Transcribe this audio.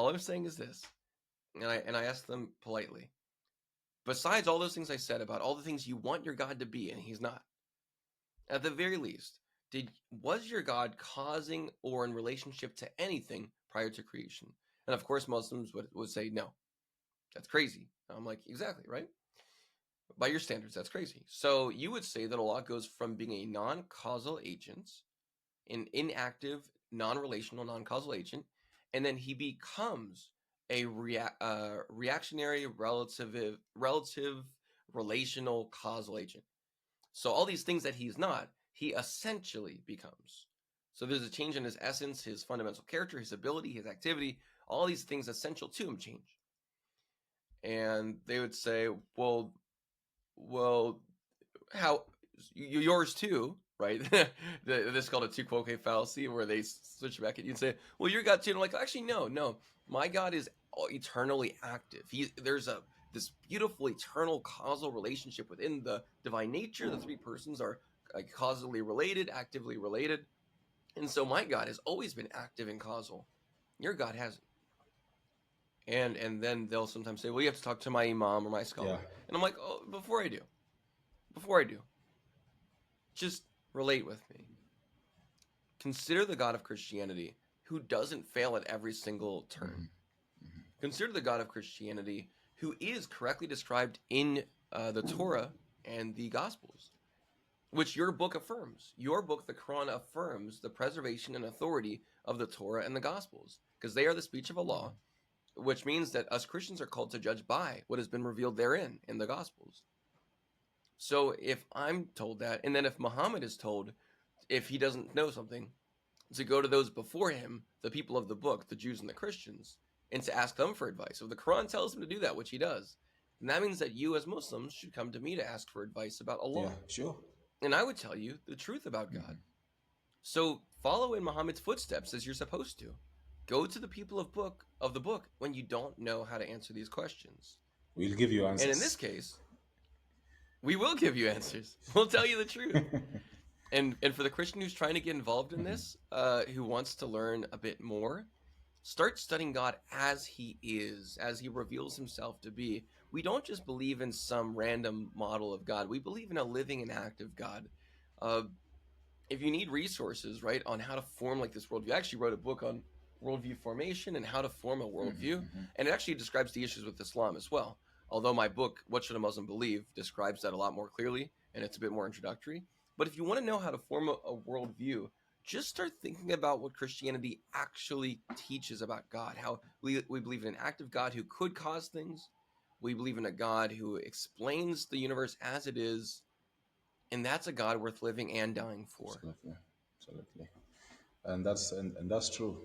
all I'm saying is this, and I asked them politely. Besides all those things I said about all the things you want your God to be, and he's not, at the very least, was your God causing or in relationship to anything prior to creation? And of course, Muslims would say no. That's crazy. I'm like, exactly, right? By your standards, that's crazy. So you would say that Allah goes from being a non-causal agent, an inactive, non-relational, non-causal agent, and then he becomes a reactionary, relative, relational, causal agent. So all these things that he's not, he essentially becomes. So there's a change in his essence, his fundamental character, his ability, his activity. All these things essential to him change. And they would say, well, how yours too, right? This is called a tu quoque fallacy, where they switch back and you'd say, well, your God too. And I'm like, actually, no, my God is eternally active. There's this beautiful eternal causal relationship within the divine nature. The three persons are causally related, actively related, and so my God has always been active and causal. Your God hasn't. And then they'll sometimes say, well, you have to talk to my imam or my scholar. Yeah. And I'm like, oh, before I do, just relate with me. Consider the God of Christianity who doesn't fail at every single turn. Consider the God of Christianity who is correctly described in the Torah and the Gospels, which your book affirms. Your book, the Quran, affirms the preservation and authority of the Torah and the Gospels, because they are the speech of Allah, which means that us Christians are called to judge by what has been revealed therein in the Gospels. So if I'm told that, and then if Muhammad is told, if he doesn't know something, to go to those before him, the people of the book, the Jews and the Christians, and to ask them for advice. So the Quran tells him to do that, which he does. And that means that you as Muslims should come to me to ask for advice about Allah. Yeah, sure. And I would tell you the truth about God. So follow in Muhammad's footsteps as you're supposed to. Go to the people of the book when you don't know how to answer these questions. We'll give you And in this answers. case, we will give you answers. We'll tell you the truth. And for the Christian who's trying to get involved in this, who wants to learn a bit more, start studying God as he is, as he reveals himself to be. We don't just believe in some random model of God. We believe in a living and active God. If you need resources, right, on how to form like this worldview, I actually wrote a book on worldview formation and how to form a worldview. And it actually describes the issues with Islam as well. Although my book, What Should a Muslim Believe, describes that a lot more clearly, and it's a bit more introductory. But if you want to know how to form a worldview, just start thinking about what Christianity actually teaches about God. How we believe in an active God who could cause things. We believe in a God who explains the universe as it is. And that's a God worth living and dying for. Absolutely. And that's true.